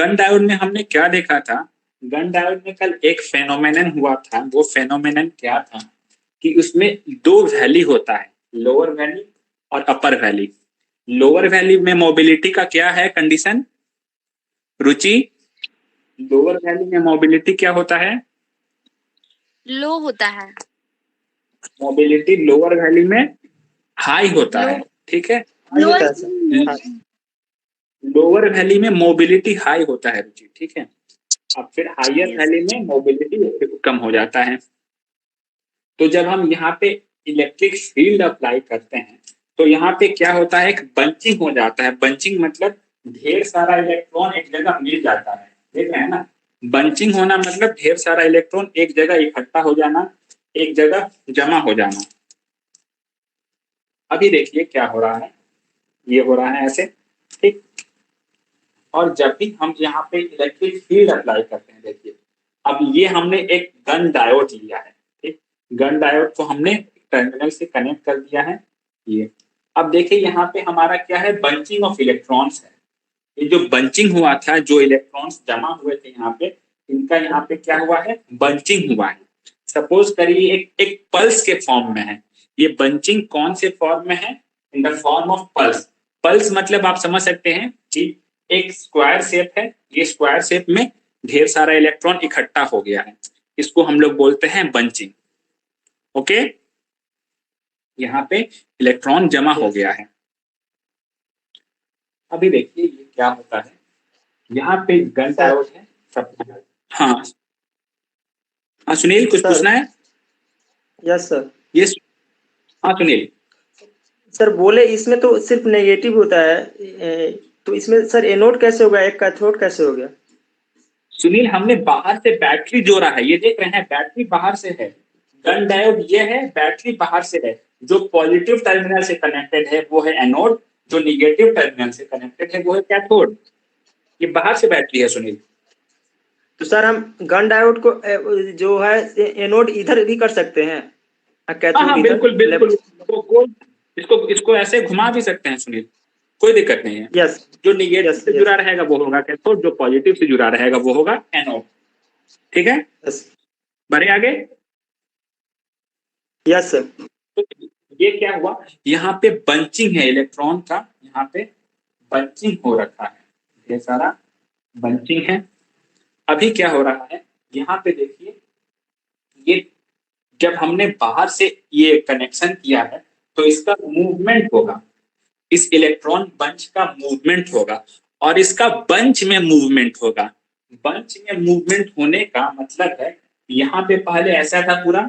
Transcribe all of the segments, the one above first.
Gunn diode में हमने क्या देखा था? गन डायोड में कल एक फेनोमेनन हुआ था। वो फेनोमेनन क्या था कि उसमें दो वैली होता है, लोअर वैली और अपर वैली। लोअर वैली में मोबिलिटी का क्या है कंडीशन रुचि? लोअर वैली में मोबिलिटी क्या होता है? लो होता है। मोबिलिटी लोअर वैली में हाई होता है, ठीक है। लोअर वैली में मोबिलिटी हाई होता है रुचि, ठीक है। अब फिर हायर वैली में मोबिलिटी कम हो जाता है। तो जब हम यहाँ पे इलेक्ट्रिक फील्ड अप्लाई करते हैं तो यहाँ पे क्या होता है, एक बंचिंग हो जाता है। बंचिंग मतलब ढेर सारा इलेक्ट्रॉन एक जगह मिल जाता है, देख रहे हैं ना। बंचिंग होना मतलब ढेर सारा इलेक्ट्रॉन एक जगह इकट्ठा हो जाना, एक जगह जमा हो जाना। अभी देखिए क्या हो रहा है, ये हो रहा है ऐसे, ठीक। और जब भी हम यहाँ पे इलेक्ट्रिक फील्ड अप्लाई करते हैं, देखिए अब ये हमने एक गन डायोड लिया है, ठीक। गन डायोड को हमने टर्मिनल से कनेक्ट कर दिया है ये। अब देखिए यहाँ पे हमारा क्या है, बंचिंग ऑफ इलेक्ट्रॉन्स है। ये जो बंचिंग हुआ था, जो इलेक्ट्रॉन्स जमा हुए थे यहाँ पे, इनका यहाँ पे क्या हुआ है, बंचिंग हुआ है। सपोज करिए एक एक पल्स के फॉर्म में है। ये बंचिंग कौन से फॉर्म में है? In the form of pulse. Pulse मतलब आप समझ सकते हैं कि एक स्क्वायर शेप है, ये स्क्वायर शेप में ढेर सारा इलेक्ट्रॉन इकट्ठा हो गया है, इसको हम लोग बोलते हैं बंचिंग। ओके, यहाँ पे इलेक्ट्रॉन जमा हो गया है। अभी देखिए ये क्या होता है, यहाँ पे गन डायोड है सब। हाँ हाँ सुनील, कुछ पूछना है? Yes sir. ये हाँ सुनील सर बोले इसमें तो सिर्फ नेगेटिव होता है, तो इसमें सर एनोड कैसे हो गया, एक कैथोड कैसे हो गया? सुनील, हमने बाहर से बैटरी जोड़ा है, ये देख रहे हैं बैटरी बाहर से है। गन डायोड ये है, बैटरी बाहर से है। जो पॉजिटिव टर्मिनल से कनेक्टेड है वो है एनोड, जो निगेटिव टर्मिनल से कनेक्टेड है वो है कैथोड। ये बाहर से बैटरी है सुनील। तो सर हम गन डायोड को जो है एनोड इधर भी कर सकते हैं, कैथोड हाँ बिल्कुल बिल्कुल, इसको इसको ऐसे घुमा भी सकते हैं सुनील, कोई दिक्कत नहीं है। यस, जो निगेटिव से जुड़ा रहेगा वो होगा कैथोड, जो पॉजिटिव से जुड़ा रहेगा वो होगा एनोड, ठीक है। बढ़े आगे। Yes sir. तो ये क्या हुआ, यहाँ पे बंचिंग है इलेक्ट्रॉन का, यहाँ पे बंचिंग हो रखा है, ढेर सारा बंचिंग है। अभी क्या हो रहा है, यहाँ पे देखिए, ये जब हमने बाहर से ये कनेक्शन किया है तो इसका मूवमेंट होगा, इस इलेक्ट्रॉन बंच का मूवमेंट होगा, और इसका बंच में मूवमेंट होगा। बंच में मूवमेंट होने का मतलब है यहाँ पे पहले ऐसा था पूरा,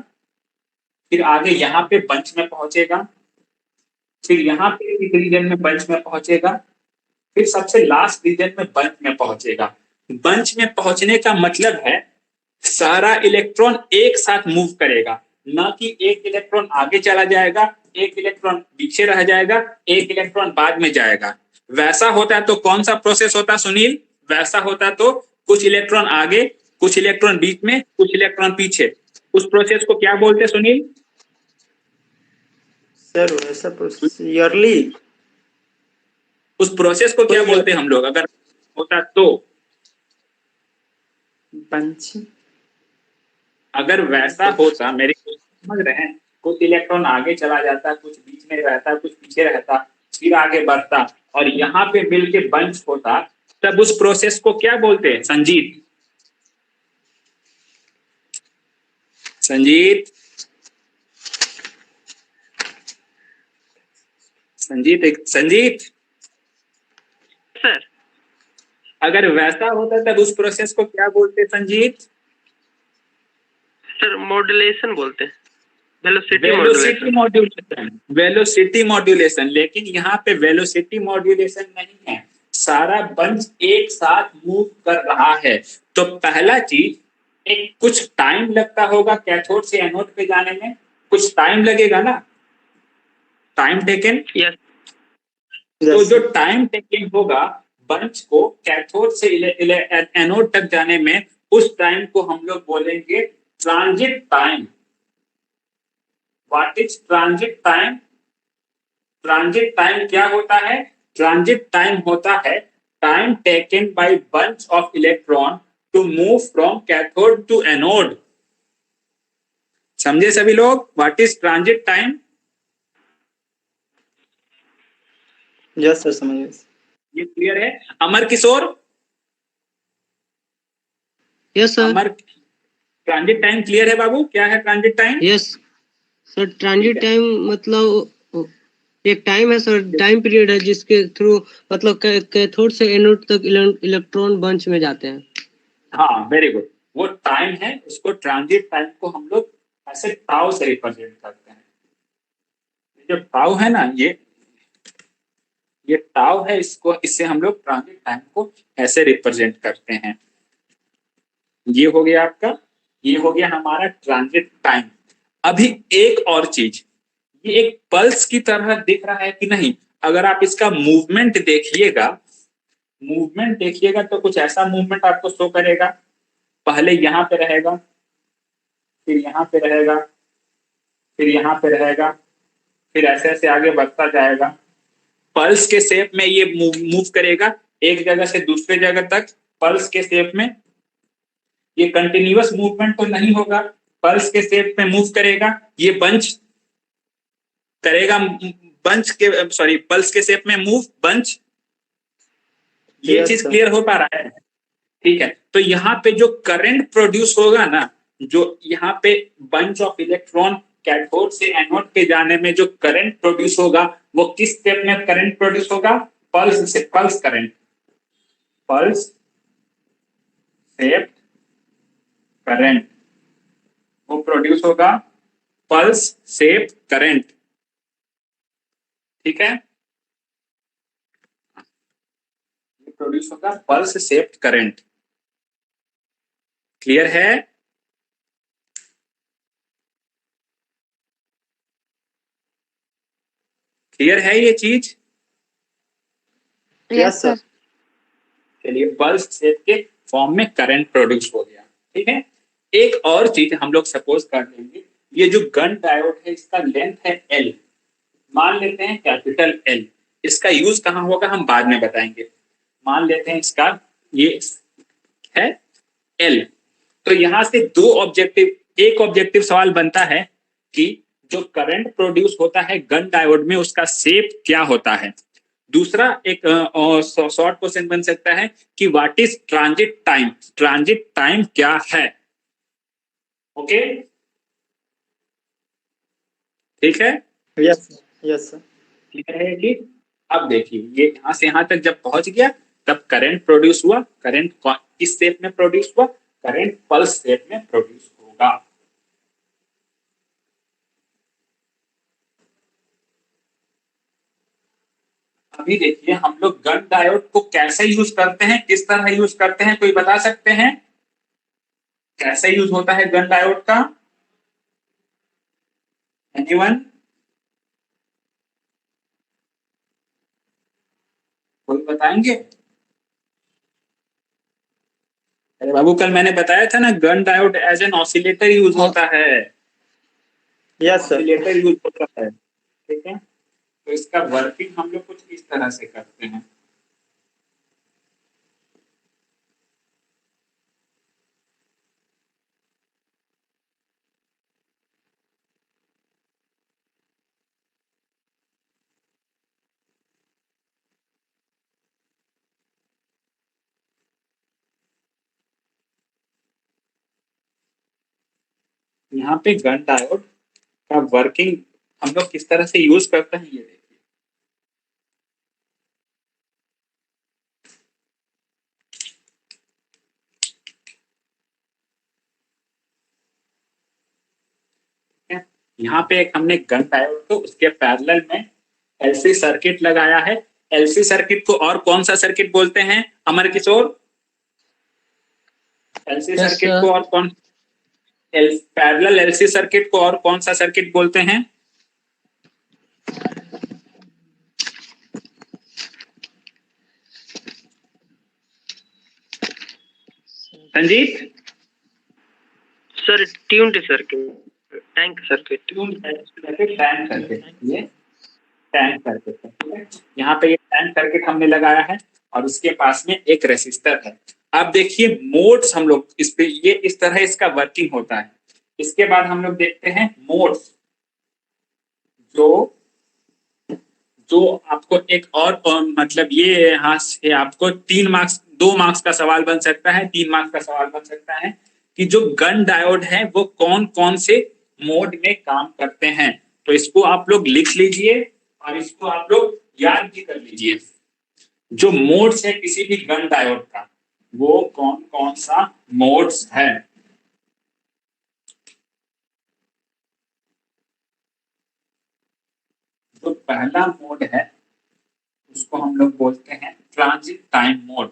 फिर आगे यहाँ पे बंच में पहुंचेगा, फिर यहाँ पे एक रीजन में बंच में पहुंचेगा, फिर सबसे लास्ट रीजन में बंच में पहुंचेगा। बंच में पहुंचने का मतलब है सारा इलेक्ट्रॉन एक साथ मूव करेगा, ना कि एक इलेक्ट्रॉन आगे चला जाएगा, एक इलेक्ट्रॉन पीछे रह जाएगा, एक इलेक्ट्रॉन बाद में जाएगा। वैसा होता है तो कौन सा प्रोसेस होता सुनील? वैसा होता तो कुछ इलेक्ट्रॉन आगे, कुछ इलेक्ट्रॉन बीच में, कुछ इलेक्ट्रॉन पीछे। उस प्रोसेस को क्या बोलते सुनील? सर वैसा प्रोसेस ईयरली, उस प्रोसेस को क्या बोलते हम लोग अगर होता तो? बंचिंग। अगर वैसा होता, मेरे को समझ रहे हैं, कुछ इलेक्ट्रॉन आगे चला जाता, कुछ बीच में रहता, कुछ पीछे रहता, फिर आगे बढ़ता और यहाँ पे मिलके बंच होता, तब उस प्रोसेस को क्या बोलते हैं संजीत? संजीत संजीत संजीत सर अगर वैसा होता तब उस प्रोसेस को क्या बोलते संजीत? सर मॉड्यूलेशन बोलते हैं, वेलोसिटी मॉड्यूलेशन। वेलोसिटी मॉड्यूलेशन, लेकिन यहाँ पे वेलोसिटी मॉड्यूलेशन नहीं है, सारा बंच एक साथ मूव कर रहा है। तो पहला चीज, एक कुछ टाइम लगता होगा कैथोड से एनोड पे जाने में, कुछ टाइम लगेगा ना, टाइम टेकन। यस। तो जो टाइम टेकन होगा बंच को कैथोड से एनोड तक जाने में, उस टाइम को हम लोग बोलेंगे transit time. What is transit time? Transit time क्या होता है? ट्रांजिट टाइम होता है time taken by bunch of electron to move from cathode to anode. समझे सभी लोग? What is transit time? Yes sir, समझ गए। ये क्लियर है? Amar Kishore, yes sir. Amar, transit time clear है बाबू? क्या है transit time? Yes sir, transit ठीक है। टाइम मतलब एक टाइम है सर, टाइम पीरियड है जिसके थ्रू मतलब कैथोड से एनोड तक इलेक्ट्रॉन बंच में जाते हैं। हाँ, वेरी गुड। वो टाइम है, उसको ट्रांजिट टाइम को हम लोग ऐसे टाउ से रिप्रेजेंट करते हैं। जो टाउ है ना, ये टाउ है, इसको, इससे हम लोग ट्रांजिट टाइम को ऐसे रिप्रेजेंट करते हैं। ये हो गया आपका, ये हो गया हमारा ट्रांजिट टाइम। अभी एक और चीज, ये एक पल्स की तरह दिख रहा है कि नहीं? अगर आप इसका मूवमेंट देखिएगा, मूवमेंट देखिएगा तो कुछ ऐसा मूवमेंट आपको शो करेगा। पहले यहाँ पे रहेगा, फिर यहाँ पे रहेगा, फिर यहाँ पे रहेगा, फिर ऐसे ऐसे आगे बढ़ता जाएगा। पल्स के शेप में ये मूव करेगा एक जगह से दूसरे जगह तक, पल्स के शेप में। ये कंटिन्यूअस मूवमेंट तो नहीं होगा, पल्स के शेप में मूव करेगा। ये बंच करेगा, बंच के, सॉरी, पल्स के शेप में मूव, बंच। ये Yes, चीज sir. क्लियर हो पा रहा है? ठीक है। तो यहाँ पे जो करंट प्रोड्यूस होगा ना, जो यहाँ पे बंच ऑफ इलेक्ट्रॉन कैथोड से एनोड पे जाने में जो करंट प्रोड्यूस होगा, वो किस स्टेप में करंट प्रोड्यूस होगा? पल्स से, pulse current, pulse shaped current, वो प्रोड्यूस होगा पल्स शेप्ड करंट। ठीक है, ये प्रोड्यूस होगा पल्स शेप्ड करंट। क्लियर है? क्लियर है ये चीज? Yes, sir. चलिए, पल्स शेप के फॉर्म में करंट प्रोड्यूस हो गया। ठीक है। एक और चीज हम लोग सपोज कर लेंगे, ये जो गन डायोड है इसका लेंथ है एल, मान लेते हैं कैपिटल एल। इसका यूज कहाँ होगा हम बाद में बताएंगे। मान लेते हैं इसका ये है एल। तो यहां से दो ऑब्जेक्टिव, एक ऑब्जेक्टिव सवाल बनता है कि जो करंट प्रोड्यूस होता है गन डायोड में, उसका शेप क्या होता है। दूसरा एक शॉर्ट क्वेश्चन बन सकता है कि what is transit time, transit time क्या है। ओके, ठीक है, Yes, sir. Yes, sir. Clear है कि? अब देखिए, ये यहां से यहां तक जब पहुंच गया, तब करंट प्रोड्यूस हुआ। करंट किस शेप में प्रोड्यूस हुआ? करंट पल्स शेप में प्रोड्यूस होगा। अभी देखिए, हम लोग गन डायोड को कैसे यूज करते हैं, किस तरह यूज करते हैं, कोई बता सकते हैं कैसे यूज होता है गन डायोड का? एनीवन? कोई बताएंगे? अरे बाबू, कल मैंने बताया था ना, gun diode as an oscillator use होता है। Yes, sir. ऑसिलेटर यूज होता है। ठीक है, तो इसका वर्किंग हम लोग कुछ इस तरह से करते हैं। यहाँ पे गन डायोड का वर्किंग हम लोग किस तरह से यूज करते हैं, ये देखिए। यहाँ पे एक हमने गन डायोड को, उसके पैरेलल में एलसी सर्किट लगाया है। एलसी सर्किट को और कौन सा सर्किट बोलते हैं Amar Kishore? LC Yes, circuit sir. को और कौन, पैरेलल एलसी सर्किट को और कौन सा सर्किट बोलते हैं? Sanjeet? Sir tuned circuit, tank circuit. Tune circuit, tank circuit, ये टैंक सर्किट है। ठीक है, यहाँ पे ये टैंक सर्किट हमने लगाया है। और उसके पास में एक रेसिस्टर है। अब देखिए मोड्स हम लोग इस पे ये इस तरह इसका वर्किंग होता है। इसके बाद हम लोग देखते हैं मोड्स, जो जो आपको एक और मतलब ये यहाँ से आपको 3 मार्क्स 2 मार्क्स का सवाल बन सकता है, 3 मार्क्स का सवाल बन सकता है कि जो गन डायोड है वो कौन कौन से मोड में काम करते हैं। तो इसको आप लोग लिख लीजिए और इसको आप लोग याद भी कर लीजिए। जो मोड्स है किसी भी गन डायोड का वो कौन कौन सा मोड्स है। जो पहला मोड है उसको हम लोग बोलते हैं transit time mode.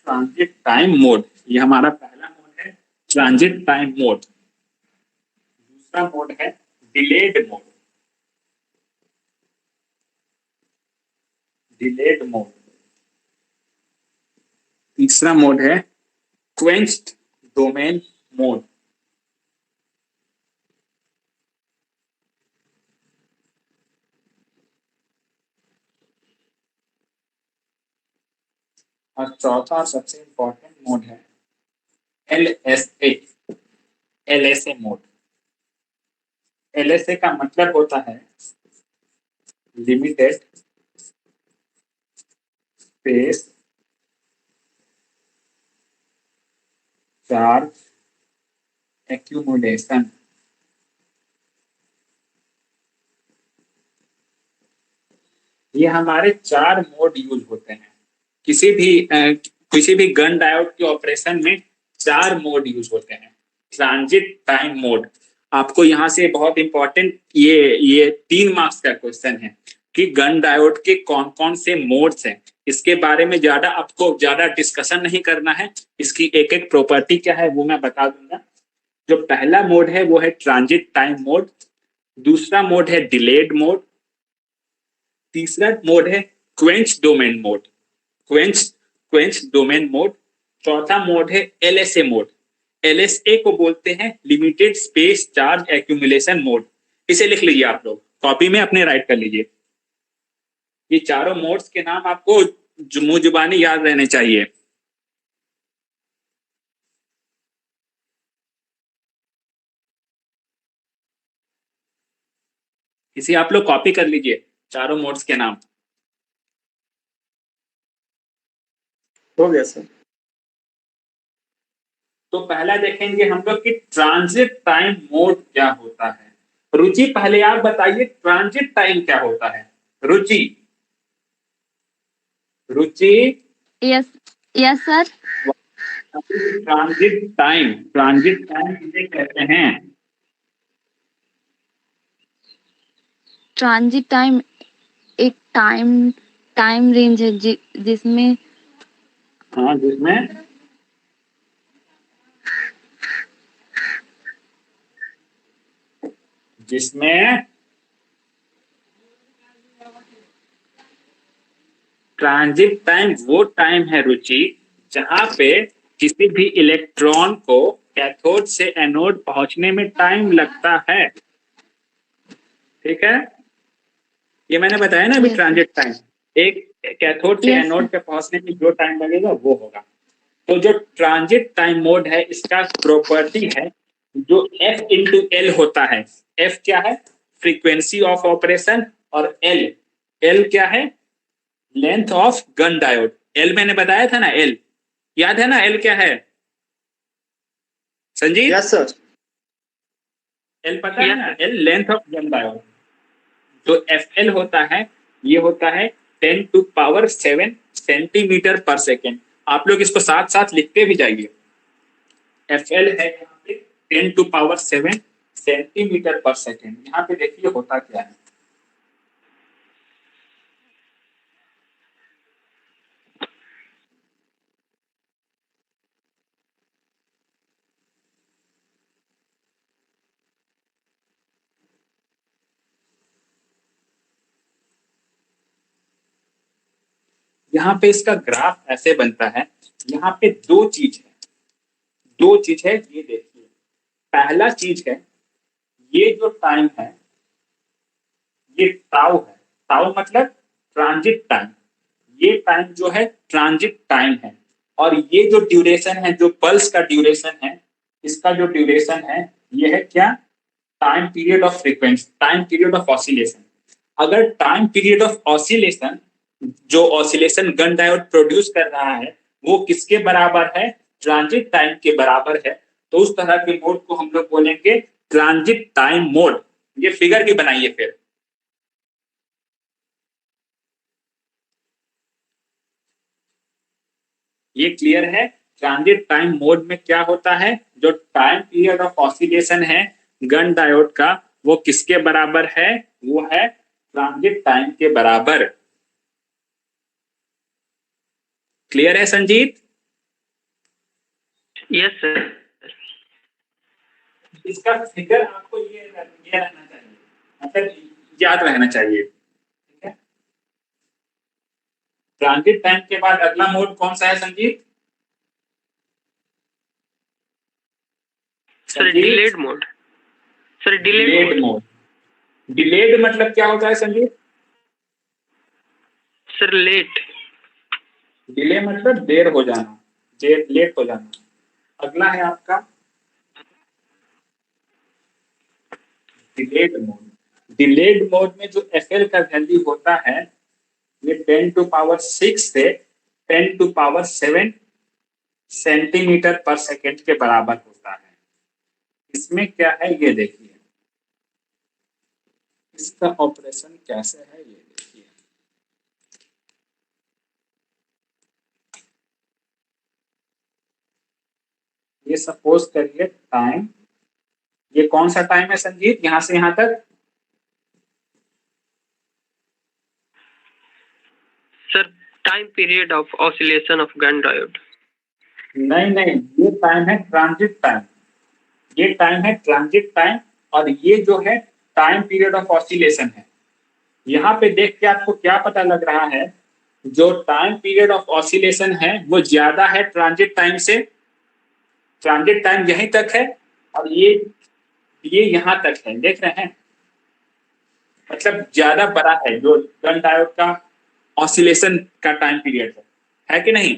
Transit time mode ये हमारा पहला मोड है, ट्रांजिट टाइम मोड। दूसरा मोड है डिलेड मोड। Delayed mode. तीसरा मोड है क्वेंच्ड डोमेन मोड। और चौथा सबसे इंपॉर्टेंट मोड है LSA। LSA mode. LSA का मतलब होता है लिमिटेड स्पेस चार्ज एक्यूमुलेशन। ये हमारे 4 मोड यूज होते हैं किसी भी गन डायोड के ऑपरेशन में 4 मोड यूज होते हैं। ट्रांजिट टाइम मोड आपको यहाँ से बहुत इंपॉर्टेंट ये 3 मार्क्स का क्वेश्चन है कि गन डायोड के कौन कौन से मोड्स हैं। इसके बारे में आपको ज्यादा डिस्कशन नहीं करना है, इसकी एक एक प्रॉपर्टी क्या है वो मैं बता दूंगा। जो पहला मोड है वो है ट्रांजिट टाइम मोड। दूसरा मोड है डिलेड मोड। तीसरा मोड है quench domain mode. Quench domain mode. चौथा मोड है LSA मोड। LSA को बोलते हैं limited space charge accumulation mode. इसे लिख लीजिए, आप लोग कॉपी में अपने राइट कर लीजिए। ये चारों मोड्स के नाम आपको मुंह-जुबानी याद रहने चाहिए। इसे आप लोग कॉपी कर लीजिए, चारों मोड्स के नाम। हो गया सर। तो पहला देखेंगे हम लोग कि ट्रांजिट टाइम मोड क्या होता है। रुचि पहले आप बताइए ट्रांजिट टाइम क्या होता है। Ruchi Ruchi yes yes sir. Transit time किसे कहते हैं। ट्रांजिट टाइम एक टाइम रेंज है जिसमें हाँ जिसमें ट्रांजिट टाइम वो टाइम है रुचि जहां पे किसी भी इलेक्ट्रॉन को कैथोड से एनोड पहुंचने में टाइम लगता है। ठीक है, ये मैंने बताया ना अभी। Yes. ट्रांजिट टाइम एक कैथोड से Yes. एनोड पे पहुंचने में जो टाइम लगेगा वो होगा। तो जो ट्रांजिट टाइम मोड है इसका प्रॉपर्टी है जो F इंटू एल होता है। F क्या है, फ्रीक्वेंसी ऑफ ऑपरेशन, और L क्या है, length of Gunn diode. L मैंने बताया था ना, L याद है ना, L क्या है संजीव। Yes sir. L पता है ना, L length of Gunn diode. जो FL होता है ये होता है 10⁷ सेंटीमीटर पर सेकेंड। आप लोग इसको साथ साथ लिखते भी जाइए। FL है यहाँ पे 10⁷ सेंटीमीटर पर सेकेंड। यहाँ पे देखिए होता क्या है। यहाँ पे इसका ग्राफ ऐसे बनता है। यहाँ पे दो चीज है, ये देखिए। पहला चीज है ये जो टाइम है ये टाउ है, टाउ मतलब ट्रांजिट टाइम, ये टाइम जो है ट्रांजिट टाइम है। और ये जो ड्यूरेशन है, जो पल्स का ड्यूरेशन है, इसका जो ड्यूरेशन है ये है क्या, time period of frequency, time period of oscillation. अगर टाइम पीरियड ऑफ ऑसिलेशन, जो ऑसिलेशन गन डायोड प्रोड्यूस कर रहा है, वो किसके बराबर है, ट्रांजिट टाइम के बराबर है, तो उस तरह के मोड को हम लोग बोलेंगे ट्रांजिट टाइम मोड। ये फिगर भी बनाइए फिर। ये क्लियर है, ट्रांजिट टाइम मोड में क्या होता है, जो टाइम पीरियड ऑफ ऑसिलेशन है गन डायोड का, वो किसके बराबर है, वो है ट्रांजिट टाइम के बराबर। क्लियर है संजीत? Yes sir. इसका फिगर आपको ये रहना चाहिए, मतलब याद रहना चाहिए, ठीक है। ट्रांजिट टाइम के बाद अगला मोड कौन सा है Sanjeet? Sir delayed mode. Sir delayed mode. Delayed मतलब क्या होता है संजीत? Sir late. डिले मतलब देर हो जाना, देर, लेट हो जाना। अगला है आपका डिलेड मोड। डिलेड मोड में जो एफएल का वैल्यू होता है, ये 10⁶ से 10⁷ सेंटीमीटर पर सेकेंड के बराबर होता है। इसमें क्या है ये देखिए, इसका ऑपरेशन कैसे है ये देखिए। ये सपोज करिए टाइम, ये कौन सा टाइम है संजीत, यहां से यहां तक? Sir time period of oscillation of Gunn diode. नहीं नहीं, ये टाइम है ट्रांजिट टाइम, ये टाइम है ट्रांजिट टाइम, और ये जो है टाइम पीरियड ऑफ ऑसिलेशन है। यहाँ पे देख के आपको क्या पता लग रहा है, जो टाइम पीरियड ऑफ ऑसिलेशन है वो ज्यादा है ट्रांजिट टाइम से। ट्रांजिट टाइम यहीं तक है और ये यहाँ तक है, देख रहे हैं, मतलब ज्यादा बड़ा है जो गन डायोड का ऑसिलेशन का टाइम पीरियड है कि नहीं?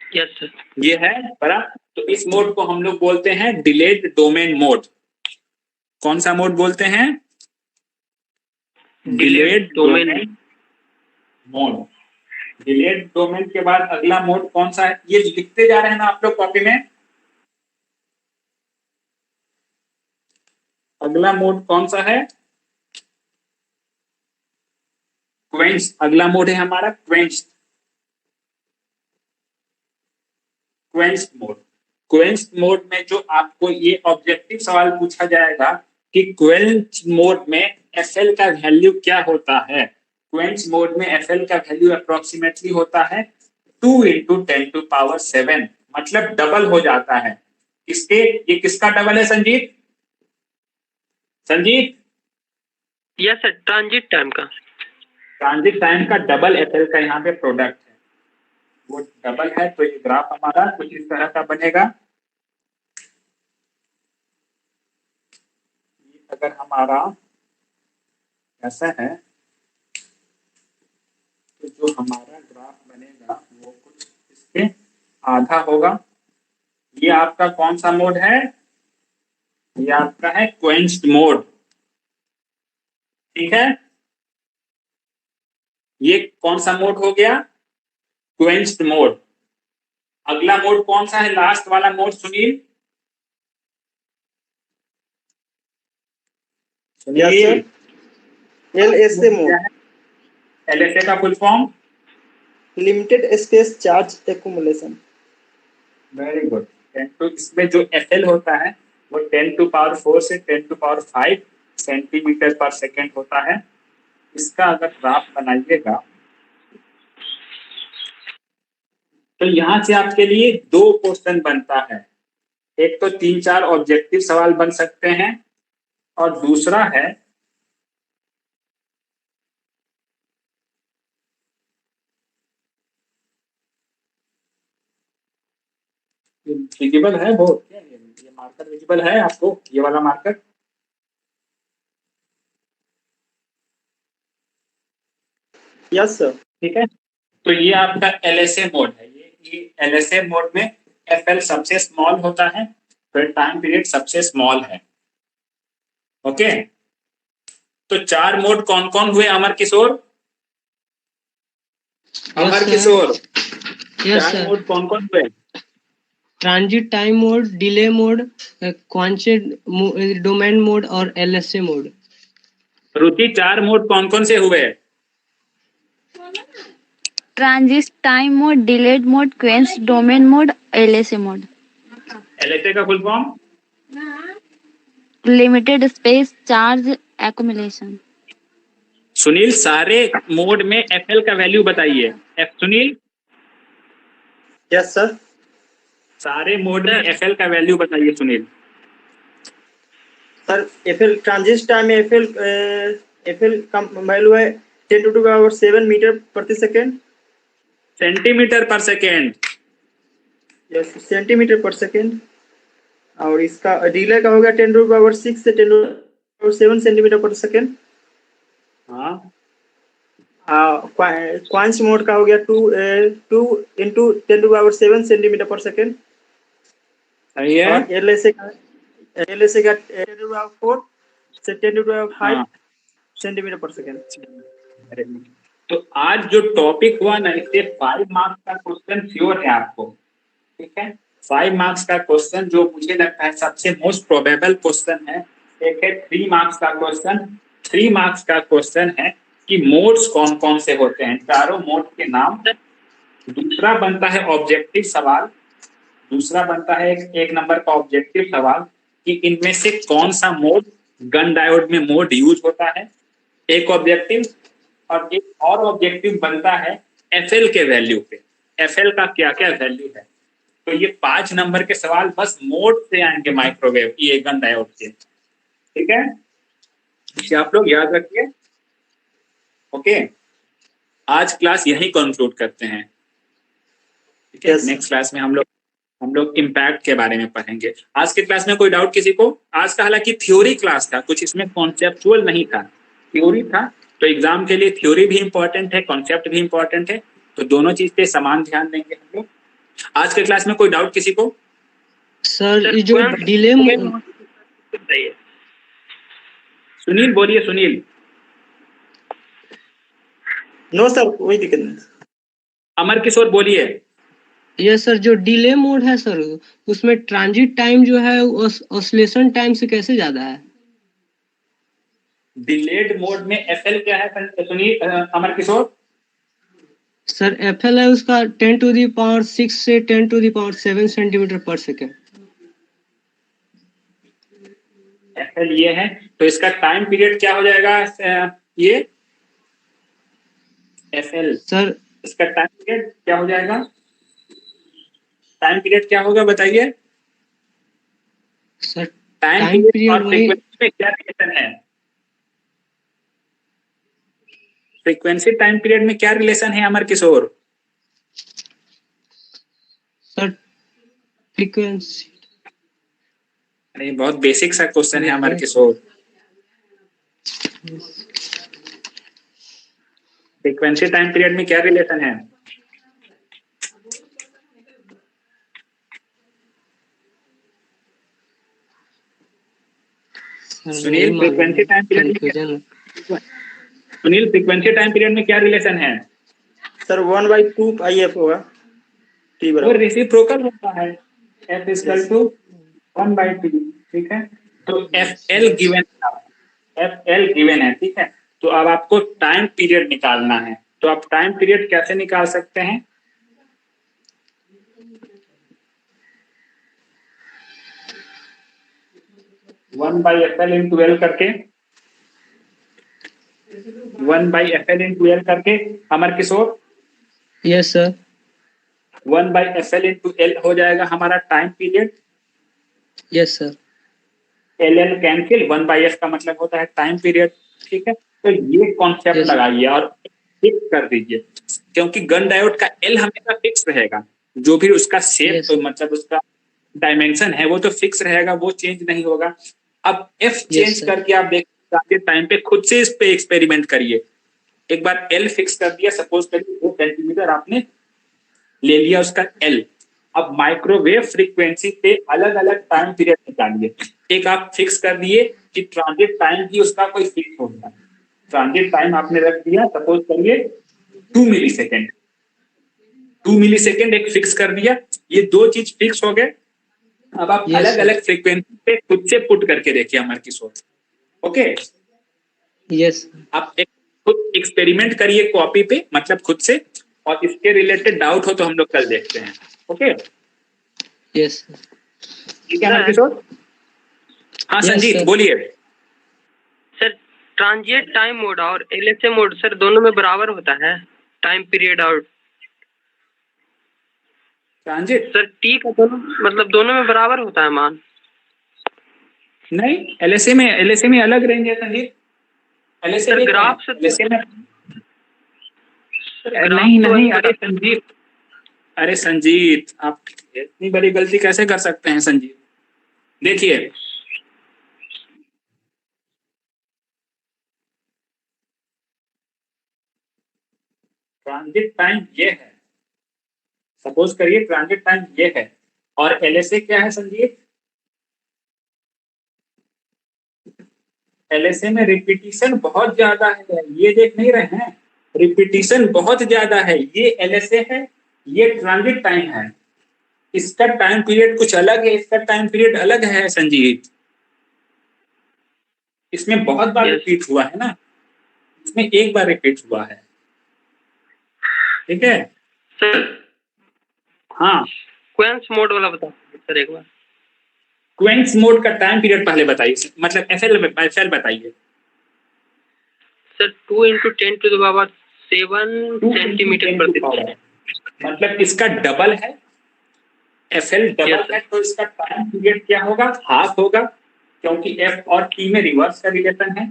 Yes sir. ये है बड़ा। तो इस मोड को हम लोग बोलते हैं डिलेड डोमेन मोड। कौन सा मोड बोलते हैं? Delayed domain mode. Delayed domain के बाद अगला मोड कौन सा है, ये लिखते जा रहे हैं ना आप लोग कॉपी में? अगला मोड कौन सा है? क्वेंच। अगला मोड है हमारा quench. Quench mode. Quench mode में जो आपको ये ऑब्जेक्टिव सवाल पूछा जाएगा कि क्वेंच मोड में एफएल का वैल्यू क्या होता है। क्वेंच मोड में एफएल का वैल्यू अप्रोक्सीमेटली होता है 2 × 10⁷, मतलब डबल हो जाता है। इसके, ये किसका डबल है Sanjeet? Sanjeet? Yes sir, transit time का। ट्रांजिट टाइम का डबल एफएल का यहाँ पे प्रोडक्ट है, वो डबल है। तो ये ग्राफ हमारा कुछ इस तरह का बनेगा। अगर हमारा ऐसा है तो जो हमारा ग्राफ बनेगा वो कुछ इसके आधा होगा। ये आपका कौन सा मोड है? ये आपका है क्वेंच्ड मोड, ठीक है। ये कौन सा मोड हो गया? Quenched mode. अगला मोड कौन सा है, लास्ट वाला mode Sunil? Sunil, LSA mode, LSA का full form? Limited space charge accumulation. Very good. इसमें जो एफएल होता है वो 10⁴ से 10⁵ सेंटीमीटर पर सेकेंड होता है। इसका अगर ग्राफ बनाइएगा तो यहां से आपके लिए 2 क्वेश्चन बनता है। एक तो 3-4 ऑब्जेक्टिव सवाल बन सकते हैं, और दूसरा है विजिबल है वो क्या, ये मार्कर विजिबल है आपको, ये वाला मार्कर? Yes sir. ठीक है, तो ये आपका LSA मोड है। ये LSA मोड में FL सबसे स्मॉल होता है, फिर टाइम पीरियड सबसे स्मॉल है। ओके, तो 4 मोड कौन कौन हुए Amar Kishore? Amar sir. Kishore, yes 4 sir. Mode कौन कौन हुए? Transit time mode, delay mode, quenched domain mode और LSA मोड। रुचि, 4 मोड कौन कौन से हुए? Transit time mode, delayed mode, quenched domain mode, LSA mode. LSA का full form? Limited space charge accumulation. Sunil, सारे मोड में FL का वैल्यू बताइए। Sunil, yes sir. सारे मोड में FL का वैल्यू बताइए Sunil. Sir FL transit time में एफएल का वैल्यू है 10⁻⁷ मीटर प्रति second. Centimetre per second. Yes, centimetre per second. और इसका डिले का हो गया 10⁻⁶ से 10⁻⁷ सेंटीमीटर पर सेकेंड। हाँ, क्वांस मोड का हो गया 2 इंटू 10⁻⁷ सेंटीमीटर पर सेकेंड। सही है। और LSA का 10⁻⁴ से 10⁻⁵ हाँ। Centimetre per second. तो आज जो टॉपिक हुआ ना, इससे 5 मार्क्स का क्वेश्चन श्योर है आपको। ठीक है, 5 मार्क्स का क्वेश्चन जो मुझे लगता है सबसे मोस्ट प्रोबेबल क्वेश्चन है। एक है 3 मार्क्स का क्वेश्चन। 3 मार्क्स का क्वेश्चन है कि मोड्स कौन कौन से होते हैं, चारों मोड के नाम। दूसरा बनता है ऑब्जेक्टिव सवाल। दूसरा बनता है एक नंबर का ऑब्जेक्टिव सवाल कि इनमें से कौन सा मोड गन डायोड में मोड यूज होता है, एक ऑब्जेक्टिव। और एक और ऑब्जेक्टिव बनता है FL के वैल्यू पे, FL का क्या क्या वैल्यू है। तो ये 5 नंबर के सवाल बस मोड से आएंगे माइक्रोवेव ये गन डायोड के। ठीक है, ये आप लोग याद रखिए। ओके, आज क्लास यही कंक्लूड करते हैं। ठीक है, Yes. नेक्स्ट क्लास में हम लोग इम्पैक्ट के बारे में पढ़ेंगे। आज के क्लास में कोई डाउट किसी को? आज का हालांकि थ्योरी क्लास था, कुछ इसमें कॉन्सेप्चुअल नहीं था, थ्योरी था। तो एग्जाम के लिए थ्योरी भी इंपॉर्टेंट है, कॉन्सेप्ट भी इंपॉर्टेंट है, तो दोनों चीज पे समान ध्यान देंगे हम लोग। आज के क्लास में कोई डाउट किसी को? सर ये जो डिले सुनील बोलिए। सुनील। नो सर, कोई दिक्कत नहीं। अमर किशोर बोलिए। ये सर जो डिले मोड है सर, उसमें ट्रांजिट टाइम जो है ऑसिलेशन टाइम से कैसे ज्यादा है? डिलेड मोड में FL क्या है सुनील? अमर किशोर। सर FL है उसका 10⁶ से 10⁷ सेंटीमीटर पर सेकेंड। FL ये है, तो इसका टाइम पीरियड क्या हो जाएगा? ये FL सर इसका टाइम पीरियड क्या हो जाएगा? टाइम पीरियड क्या होगा बताइए? सर टाइम टाइम पीरियड और पीरियड फ्रीक्वेंसी में क्या रिलेशन है? फ्रीक्वेंसी टाइम पीरियड में क्या रिलेशन है अमर किशोर? Sir frequency. अरे बहुत बेसिक सा क्वेश्चन है अमर किशोर। फ्रीक्वेंसी टाइम पीरियड में क्या रिलेशन है? Sunil, frequency time period Sunil frequency time period में क्या रिलेशन है? सर 1/2 IF होगा T वो बराबर। रेसिप्रोकल होता है, F इक्वल टू 1/2। ठीक है, तो FL गिवन है। ठीक है, तो अब आपको टाइम पीरियड निकालना है। तो आप टाइम पीरियड कैसे निकाल सकते हैं? One by FL into L करके, 1/FL इंटू L करके। Amar Kishore, yes sir. 1/FL into L हो जाएगा हमारा time period. Yes sir. LL cancel, 1/F का मतलब होता है टाइम पीरियड। ठीक है, तो ये कॉन्सेप्ट Yes. लगाइए और फिक्स कर दीजिए, क्योंकि गन डायोड का L हमेशा फिक्स रहेगा। जो भी उसका शेप Yes. तो मतलब उसका डायमेंशन है वो तो फिक्स रहेगा, वो चेंज नहीं होगा। अब F चेंज sir. करके आप देखिए टाइम पे खुद से इस पे एक्सपेरिमेंट करिए। एक बार एल फिक्स कर दिया, सपोज करिए 2 सेंटीमीटर आपने ले लिया उसका एल। अब माइक्रोवेव फ्रीक्वेंसी पे अलग अलग टाइम पीरियड निकालिए। एक आप फिक्स कर दिए कि ट्रांजिट टाइम भी उसका कोई फिक्स होगा। ट्रांजिट टाइम आपने रख दिया, सपोज करिए 2 मिली सेकेंड, 2 मिली सेकेंड एक फिक्स कर दिया। ये 2 चीज फिक्स हो गए। अब आप Yes, अलग sir. अलग फ्रीक्वेंसी पे खुद से पुट करके देखिए हमारे किशोर। ओके, यस आप एक खुद एक्सपेरिमेंट करिए कॉपी पे, मतलब खुद से, और इसके रिलेटेड डाउट हो तो हम लोग कल देखते हैं। ओके, यस ठीक है हमारे किशोर? हाँ Yes, संजीत sir. बोलिए। सर ट्रांजिट टाइम मोड और एलएसए मोड सर दोनों में बराबर होता है टाइम पीरियड और ट्रांजिट सर टी का दोनों मतलब दोनों में बराबर होता है मान? नहीं, एलएसए में अलग रेंज है संजीत। एलएसए सर में ग्राफ से एलएसए में ग्राफ नहीं तो नहीं, वही अरे संजीत, अरे संजीत आप इतनी बड़ी गलती कैसे कर सकते हैं संजीत? देखिए ट्रांजिट टाइम ये है, सपोज करिए ट्रांजिट टाइम ये है, और एलएसए क्या है संजीत? एलएसए में रिपीटिशन बहुत ज्यादा है, ये देख नहीं रहे हैं? रिपीटिशन बहुत ज्यादा है। ये एलएसए है, ये ट्रांजिट टाइम है। इसका टाइम पीरियड कुछ अलग है, इसका टाइम पीरियड अलग है संजीत। इसमें बहुत बार Yes. रिपीट हुआ है ना, इसमें एक बार रिपीट हुआ है। ठीक है, सर हाँ। क्वेंस मोड वाला बता सर एक बार। क्वेंस मोड का टाइम पीरियड पहले बताइए, मतलब एफएल बताइए। सर 2 × 10⁻7 सेंटीमीटर प्रति सेकंड। मतलब इसका डबल है, एफएल डबल Yes, sir. है, तो इसका टाइम पीरियड क्या होगा? हाफ होगा, क्योंकि एफ और टी में रिवर्स का रिलेशन है।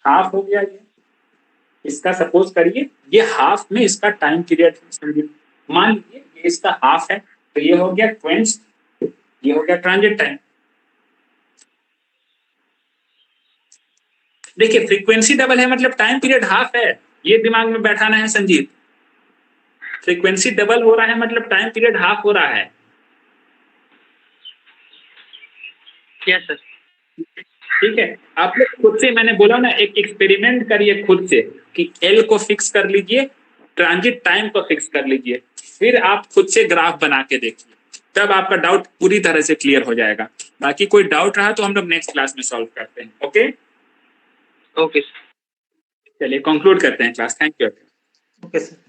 हाफ हो गया ये। इसका सपोज करिए ये हाफ में इसका टाइम पीरियड मान लीजिए ये इसका हाफ है, तो ये हो गया क्वेंस, ये हो गया ट्रांजिट टाइम। देखिए फ्रीक्वेंसी डबल है मतलब टाइम पीरियड हाफ है, ये दिमाग में बैठाना है संजीत। फ्रीक्वेंसी डबल हो रहा है मतलब टाइम पीरियड हाफ हो रहा है। Yes sir. ठीक है, आप लोग खुद से, मैंने बोला ना, एक एक्सपेरिमेंट करिए खुद से कि एल को फिक्स कर लीजिए, ट्रांजिट टाइम को फिक्स कर लीजिए, फिर आप खुद से ग्राफ बना के देखिए, तब आपका डाउट पूरी तरह से क्लियर हो जाएगा। बाकी कोई डाउट रहा तो हम लोग नेक्स्ट क्लास में सॉल्व करते हैं। Okay okay sir. चलिए कंक्लूड करते हैं class. Thank you. Okay sir.